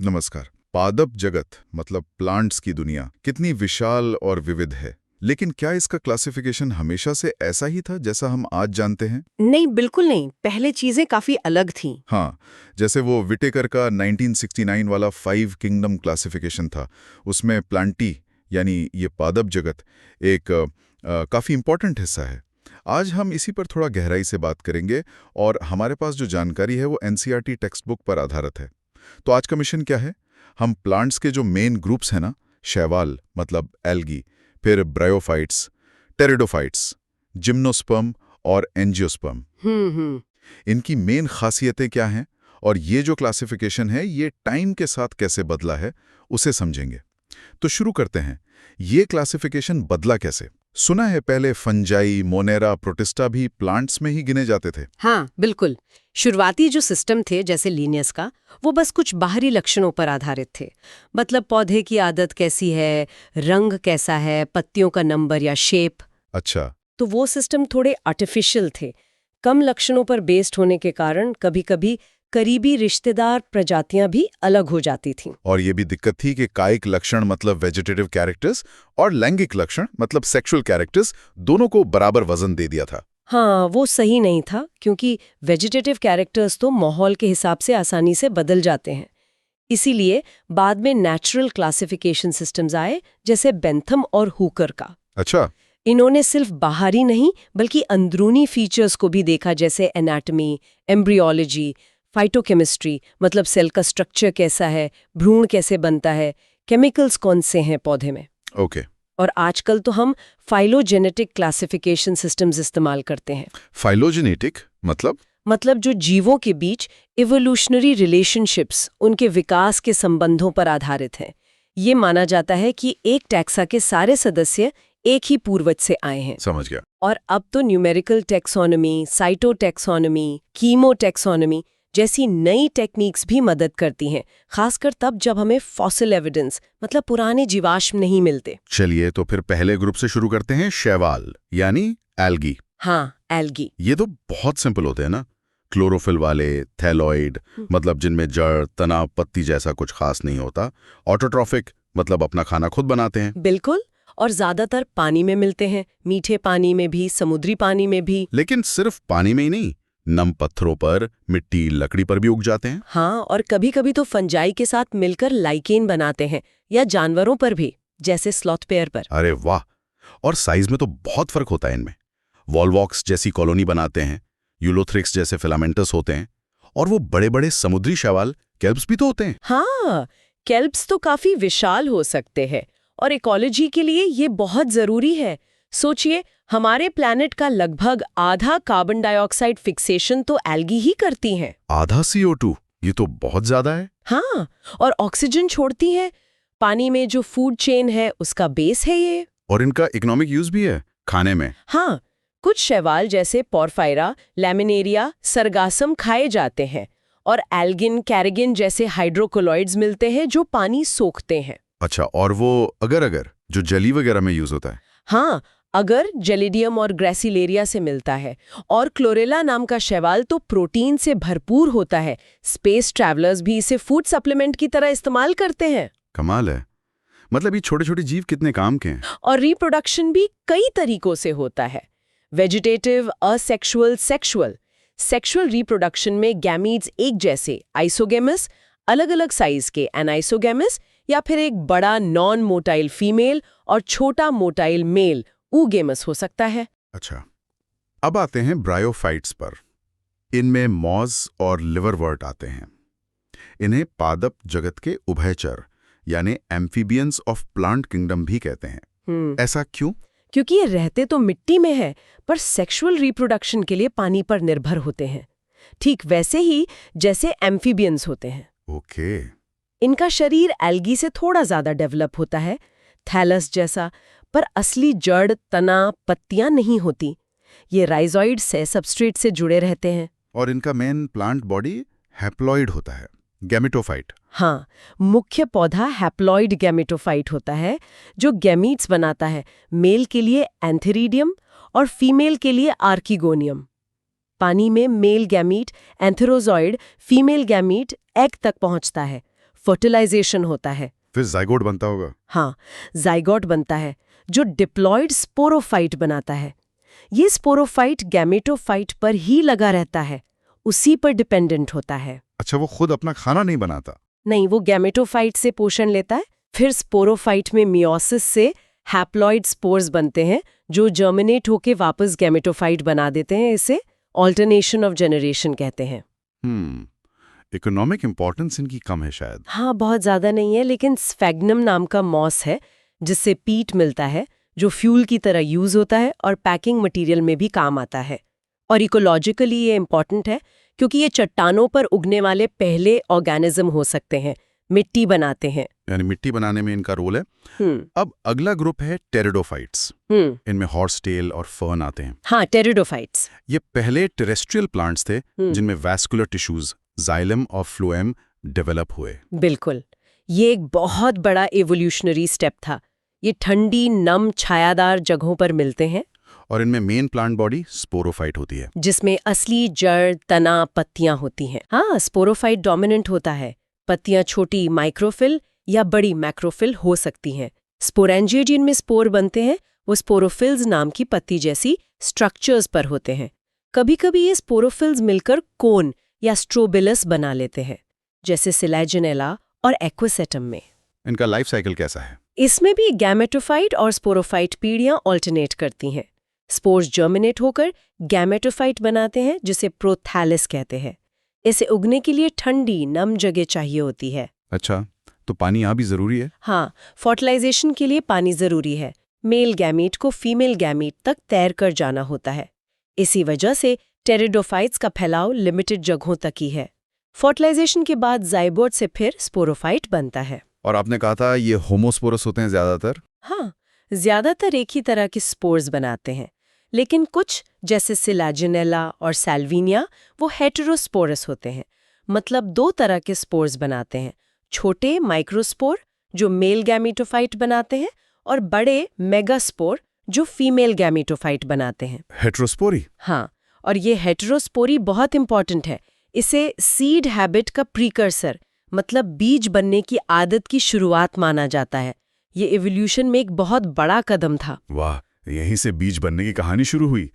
नमस्कार। पादप जगत मतलब प्लांट्स की दुनिया कितनी विशाल और विविध है, लेकिन क्या इसका क्लासिफिकेशन हमेशा से ऐसा ही था जैसा हम आज जानते हैं? नहीं, बिल्कुल नहीं। पहले चीजें काफी अलग थीं। हाँ, जैसे वो विटेकर का 1969 वाला 5 किंगडम क्लासिफिकेशन था। उसमें प्लांटी यानी ये पादप जगत एक काफ़ी इम्पोर्टेंट हिस्सा है। आज हम इसी पर थोड़ा गहराई से बात करेंगे और हमारे पास जो जानकारी है वो एनसीईआरटी टेक्स्ट बुक पर आधारित है। तो आज का मिशन क्या है? हम प्लांट्स के जो मेन ग्रुप्स हैं ना, शैवाल मतलब एल्गी, फिर ब्रायोफाइट्स, टेरिडोफाइट्स, जिम्नोस्पर्म और एंजियोस्पर्म, हम्म। इनकी मेन खासियतें क्या हैं और ये जो क्लासिफिकेशन है ये टाइम के साथ कैसे बदला है उसे समझेंगे। तो शुरू करते हैं। ये क्लासिफिकेशन बदला कैसे? सुना है पहले फंजाई, मोनेरा, प्रोटिस्टा भी प्लांट्स में ही गिने जाते थे। हाँ, बिल्कुल। शुरुआती जो सिस्टम थे जैसे लीनियस का, वो बस कुछ बाहरी लक्षणों पर आधारित थे। मतलब पौधे की आदत कैसी है, रंग कैसा है, पत्तियों का नंबर या शेप। अच्छा। तो वो सिस्टम थोड़े आर्टिफिशियल थे। कम लक्षणों पर बेस्ड होने के कारण कभी-कभी करीबी रिश्तेदार प्रजातियां भी अलग हो जाती थीं। और ये भी दिक्कत थी कि कायिक लक्षण मतलब वेजिटेटिव कैरेक्टर्स और लैंगिक लक्षण मतलब सेक्सुअल कैरेक्टर्स दोनों को बराबर वजन दे दिया था। हाँ, वो सही नहीं था क्योंकि वेजिटेटिव कैरेक्टर्स तो माहौल के हिसाब से आसानी से बदल जाते हैं। इसीलिए बाद में नेचुरल क्लासिफिकेशन सिस्टम्स आए, जैसे बेंथम और हुकर का। अच्छा। इन्होंने सिर्फ बाहरी नहीं बल्कि अंदरूनी फीचर्स को भी देखा, जैसे एनाटॉमी, एम्ब्रियोलॉजी, फाइटोकेमिस्ट्री मतलब सेल का स्ट्रक्चर कैसा है, भ्रूण कैसे बनता है, केमिकल्स कौन से हैं पौधे में। ओके। और आजकल तो हम फाइलोजेनेटिक क्लासिफिकेशन सिस्टम्स इस्तेमाल करते हैं। फाइलोजेनेटिक मतलब जो जीवों के बीच इवोल्यूशनरी रिलेशनशिप्स, उनके विकास के संबंधों पर आधारित हैं। ये माना जाता है कि एक टैक्सा के सारे सदस्य एक ही पूर्वज से आए हैं। समझ गया। और अब तो न्यूमेरिकल टेक्सोनोमी, साइटोटेक्सोनोमी, कीमोटेक्सोनोमी जैसी नई टेक्निक्स भी मदद करती हैं, खासकर तब जब हमें फॉसिल एविडेंस मतलब पुराने जीवाश्म नहीं मिलते। चलिए तो फिर पहले ग्रुप से शुरू करते हैं, शैवाल यानी एल्गी। हाँ, एल्गी। ये तो बहुत सिंपल होते हैं ना, क्लोरोफिल वाले, थैलॉइड मतलब जिनमें जड़, तना, पत्ती जैसा कुछ खास नहीं होता। ऑटोट्रॉफिक मतलब अपना खाना खुद बनाते हैं। बिल्कुल। और ज्यादातर पानी में मिलते हैं, मीठे पानी में भी, समुद्री पानी में भी। लेकिन सिर्फ पानी में ही नहीं, नम पत्थरों पर, मिट्टी, लकड़ी पर भी उग जाते हैं। हाँ, और कभी-कभी तो फंजाई के साथ मिलकर लाइकेन बनाते हैं, या जानवरों पर भी, जैसे स्लॉथ पेयर पर। अरे वाह! और साइज में तो बहुत फर्क होता है इनमें। वॉलवॉक्स जैसी कॉलोनी बनाते हैं, यूलोथ्रिक्स जैसे फिलामेंटस होते हैं, और वो बड़े-बड़े समुद्री शैवाल, केल्प्स भी तो होते हैं। हाँ, केल्प्स तो काफी विशाल हो सकते हैं और इकोलॉजी के लिए ये बहुत जरूरी है। सोचिए, हमारे प्लैनेट का लगभग आधा कार्बन डाइऑक्साइड फिक्सेशन तो एल्गी ही करती हैं। आधा CO2, ये तो बहुत ज्यादा है। हाँ, और ऑक्सीजन छोड़ती हैं। पानी में जो फूड चेन है उसका बेस है ये। और इनका इकोनॉमिक यूज भी है खाने में। हाँ, कुछ शैवाल जैसे पोरफायरा, लैमिनेरिया, सरगासम खाए जाते हैं, और एल्गिन, कैरेगिन जैसे हाइड्रोकोलॉइड्स मिलते हैं जो पानी सोखते हैं। अच्छा, और वो अगर जो जली वगैरह में यूज होता है। हाँ, अगर जेलिडियम और ग्रेसिलेरिया से मिलता है। और क्लोरेला नाम का शैवाल तो प्रोटीन से भरपूर होता है। स्पेस ट्रैवलर्स भी इसे फूड सप्लीमेंट की तरह इस्तेमाल करते हैं। कमाल है। मतलब ये छोटे-छोटे जीव कितने काम के हैं। और रिप्रोडक्शन भी कई तरीकों से होता है। Vegetative, asexual, sexual. Sexual reproduction में गैमीट्स एक जैसे आइसोगेमस, अलग-अलग साइज के एनाइसोगेमस, या फिर एक बड़ा नॉन मोटाइल फीमेल और छोटा मोटाइल मेल ऊगेमस हो सकता है। अच्छा, अब आते हैं ब्रायोफाइट्स पर। इनमें मॉज और लिवरवर्ट आते हैं। इन्हें पादप जगत के उभयचर यानी एम्फीबियंस ऑफ प्लांट किंगडम भी कहते हैं। ऐसा क्यों? क्योंकि ये रहते तो मिट्टी में है, पर सेक्सुअल रिप्रोडक्शन के लिए पानी पर निर्भर होते हैं, ठीक वैसे ही जैसे एम्फीबियंस होते हैं। ओके। इनका शरीर एल्गी से थोड़ा ज्यादा डेवलप होता है, थैलस जैसा, पर असली जड़, तना, पत्तियां नहीं होती। ये राइजोइड से सबस्ट्रेट से जुड़े रहते हैं। और इनका मेन प्लांट बॉडी हैप्लॉइड होता है, गैमेटोफाइट। हाँ, मुख्य पौधा हैप्लॉइड गैमेटोफाइट होता है, जो गैमीट्स बनाता है, मेल के लिए एंथेरिडियम और फीमेल के लिए आर्किगोनियम। पानी में male gamete antherozoid, female gamete egg तक पहुंचता है। फर्टिलाइजेशन होता है। फिर जाइगोट बनता होगा। हाँ, जाइगोट बनता है जो डिप्लॉयड स्पोरोफाइट बनाता है। ये स्पोरोफाइट गैमेटोफाइट पर ही लगा रहता है, उसी पर डिपेंडेंट होता है। अच्छा, वो खुद अपना खाना नहीं बनाता? नहीं, वो गैमेटोफाइट से पोषण लेता है। फिर स्पोरोफाइट में मियोसिस से हैप्लॉइड स्पोर्स बनते हैं जो जर्मिनेट होके वापस गैमेटोफाइट बना देते हैं। इसे ऑल्टरनेशन ऑफ जनरेशन कहते हैं। इकोनॉमिक इंपॉर्टेंस इनकी कम है शायद। हाँ, बहुत ज्यादा नहीं है, लेकिन स्फेग्नम नाम का मॉस है जिससे पीट मिलता है जो फ्यूल की तरह यूज होता है और पैकिंग मटेरियल में भी काम आता है। और इकोलॉजिकली ये इम्पॉर्टेंट है क्योंकि ये चट्टानों पर उगने वाले पहले ऑर्गेनिज्म हो सकते हैं, मिट्टी बनाते हैं। यानी मिट्टी बनाने में इनका रोल है। अब अगला ग्रुप है टेरिडोफाइट्स। इनमें हॉर्स टेल और फर्न आते हैं। हाँ, टेरिडोफाइट्स। ये पहले टेरेस्ट्रियल प्लांट्स थे जिनमें वैस्कुलर टिश्यूज, जाइलम और फ्लोएम डेवलप हुए। बिल्कुल, ये एक बहुत बड़ा एवोल्यूशनरी स्टेप था। ये ठंडी, नम, छायादार जगहों पर मिलते हैं और इनमें मेन प्लांट बॉडी स्पोरोफाइट होती है, जिसमें असली जड़, तना, पत्तियां होती हैं। हाँ, स्पोरोफाइट डोमिनेंट होता है। पत्तियां छोटी माइक्रोफिल या बड़ी मैक्रोफिल हो सकती हैं। स्पोरेंजिया जिनमें स्पोर बनते हैं वो स्पोरोफिल्स नाम की पत्ती जैसी स्ट्रक्चर्स पर होते हैं। कभी-कभी ये स्पोरोफिल्स मिलकर कोन या स्ट्रोबिलस बना लेते हैं, जैसे सिलेजिनेला और एक्वासेटम में। इनका लाइफ साइकिल कैसा है? इसमें भी गैमेटोफाइट और स्पोरोफाइट पीढ़ियां ऑल्टरनेट करती हैं। स्पोर्स जर्मिनेट होकर गैमेटोफाइट बनाते हैं जिसे प्रोथैलिस कहते हैं। इसे उगने के लिए ठंडी, नम जगह चाहिए होती है। अच्छा, तो पानी यहाँ भी जरूरी है? हाँ, फर्टिलाइजेशन के लिए पानी जरूरी है। मेल गैमीट को फीमेल गैमीट तक तैर कर जाना होता है। इसी वजह से टेरिडोफाइट्स का फैलाव लिमिटेड जगहों तक ही है। फर्टिलाइजेशन के बाद जाइगोट से फिर स्पोरोफाइट बनता है। और आपने कहा था ये होमोस्पोरस होते हैं ज्यादातर? हाँ, ज्यादातर एक ही तरह के स्पोर्स बनाते हैं, लेकिन कुछ जैसे सिलेजिनेला और सैल्विनिया वो हेटेरोस्पोरस होते हैं। मतलब दो तरह के स्पोर्स बनाते हैं, छोटे माइक्रोस्पोर जो मेल गैमेटोफाइट बनाते हैं और बड़े मेगास्पोर जो फीमेल गैमेटोफाइट बनाते हैं। हेटेरोस्पोरी? हाँ, और ये हेटेरोस्पोरी बहुत इंपॉर्टेंट है। इसे सीड हैबिट का प्रीकर्सर, मतलब बीज बनने की आदत की शुरुआत माना जाता है। ये इवोल्यूशन में एक बहुत बड़ा कदम था। वाह, यहीं से बीज बनने की कहानी शुरू हुई।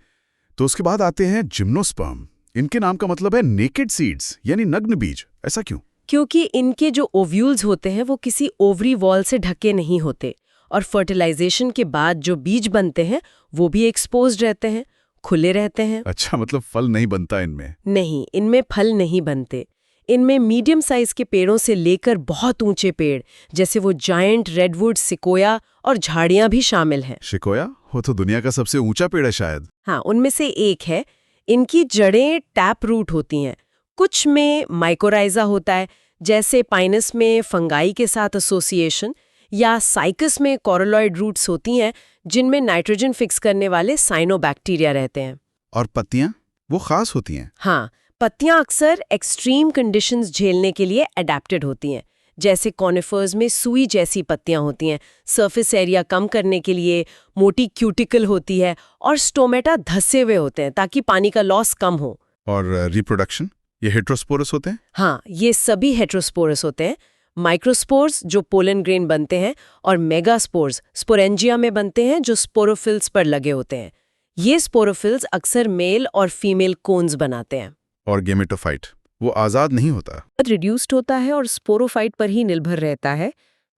तो उसके बाद आते हैं जिम्नोस्पर्म। इनके नाम का मतलब है नेकेड सीड्स, यानी नग्न बीज। ऐसा क्यों? क्योंकि इनके जो ओव्यूल्स होते हैं वो किसी ओवरी वॉल से ढके नहीं होते, और फर्टिलाइजेशन के बाद जो बीज बनते हैं वो भी एक्सपोज्ड रहते हैं, खुले रहते हैं। अच्छा, मतलब फल नहीं बनता इनमें? नहीं, इनमें फल नहीं बनते। इनमें मीडियम साइज के पेड़ों से लेकर बहुत ऊंचे पेड़ जैसे वो जायंट रेडवुड, सिकोया और झाड़ियां भी शामिल हैं। सिकोया? वो तो दुनिया का सबसे ऊंचा पेड़ है शायद। हाँ, उनमें से एक है। इनकी जड़ें टैप रूट होती हैं। कुछ में माइकोराइजा होता है, जैसे पाइनस में फंगाई के साथ एसोसिएशन, या साइकस में कोरोलॉइड रूट्स होती हैं जिनमें नाइट्रोजन फिक्स करने वाले साइनोबैक्टीरिया रहते हैं। और पत्तियां? वो खास होती हैं? हाँ, पत्तियां अक्सर एक्सट्रीम कंडीशंस झेलने के लिए अडेप्टेड होती हैं। जैसे कॉनिफर्स में सुई जैसी पत्तियां होती हैं, सरफेस एरिया कम करने के लिए, मोटी क्यूटिकल होती है, और स्टोमेटा धसे हुए होते हैं ताकि पानी का लॉस कम हो। और रिप्रोडक्शन? ये हेटेरोस्पोरस होते हैं? हाँ, ये सभी हेटेरोस्पोरस होते हैं। माइक्रोस्पोर्स जो पोलन ग्रेन बनते हैं, और मेगास्पोर्स स्पोरेंजिया में बनते हैं जो स्पोरोफिल्स पर लगे होते हैं। ये स्पोरोफिल्स अक्सर मेल और फीमेल कोन्स बनाते हैं। और गैमेटोफाइट वो आजाद नहीं होता? रिड्यूस्ड होता है और स्पोरोफाइट पर ही निर्भर रहता है।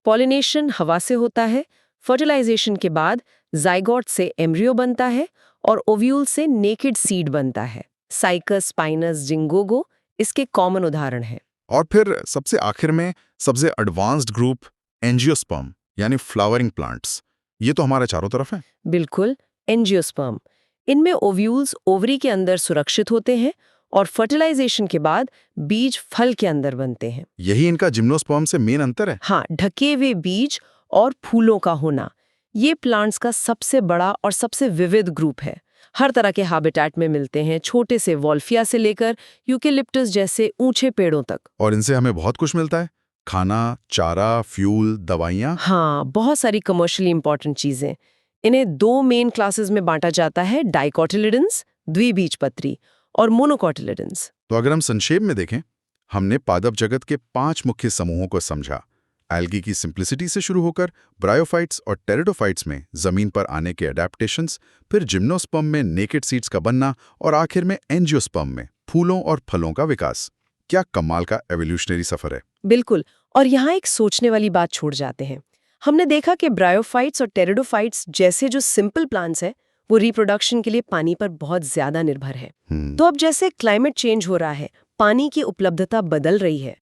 पॉलिनेशन हवा से होता है। फर्टिलाइजेशन के बाद जाइगोट से एम्ब्रियो बनता है और ओव्यूल से नेकेड सीड बनता है। साइकस, स्पाइनस, जिंगोगो इसके कॉमन उदाहरण हैं। और फिर सबसे आखिर में सबसे एडवांस्ड ग्रुप एंजियोस्पर्म, यानी फ्लावरिंग प्लांट्स। ये तो हमारे चारों तरफ है। बिल्कुल, एंजियोस्पर्म। इनमें ओव्यूल्स ओवरी के अंदर सुरक्षित होते हैं और फर्टिलाइजेशन के बाद बीज फल के अंदर बनते हैं। यही इनका जिम्नोस्पर्म से मेन अंतर है? हाँ, ढके हुए बीज और फूलों का होना। ये प्लांट्स का सबसे बड़ा और सबसे विविध ग्रुप है। हर तरह के हैबिटेट में मिलते हैं, छोटे से वॉल्फिया से लेकर यूकेलिप्टस जैसे ऊंचे पेड़ों तक। और इनसे हमें बहुत कुछ मिलता है? खाना, चारा, फ्यूल, दवाइयाँ? हाँ, बहुत सारी कमर्शियली इंपॉर्टेंट चीजें। इन्हें दो मेन क्लासेस में बांटा जाता है, डाइकोटिलिडन्स द्विबीजपत्री और मोनोकोटिलिडन्स। तो अगर हम संक्षेप में देखें हमने पादप जगत के 5 मुख्य समूहों को समझा। एल्गी की सिंप्लिसिटी से शुरू होकर ब्रायोफाइट्स और टेरिडोफाइट्स में जमीन पर आने के अडेप्टेशंस, फिर जिम्नोस्पर्म में नेकेड सीड्स का बनना और आखिर में एंजियोस्पर्म में फूलों और फलों का विकास। क्या कमाल का एवोल्यूशनरी सफर है। बिल्कुल। और यहाँ एक सोचने वाली बात छोड़ जाते हैं। हमने देखा कि ब्रायोफाइट्स और टेरिडोफाइट्स जैसे जो सिंपल प्लांट्स हैं, वो रिप्रोडक्शन के लिए पानी पर बहुत ज्यादा निर्भर है। तो अब जैसे क्लाइमेट चेंज हो रहा है, पानी की उपलब्धता बदल रही है,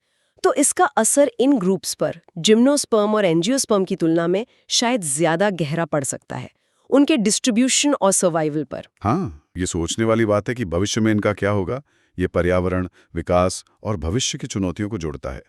तो इसका असर इन ग्रुप्स पर जिम्नोस्पर्म और एंजियोस्पर्म की तुलना में शायद ज्यादा गहरा पड़ सकता है, उनके डिस्ट्रीब्यूशन और सर्वाइवल पर। हाँ, ये सोचने वाली बात है कि भविष्य में इनका क्या होगा। ये पर्यावरण, विकास और भविष्य की चुनौतियों को जोड़ता है।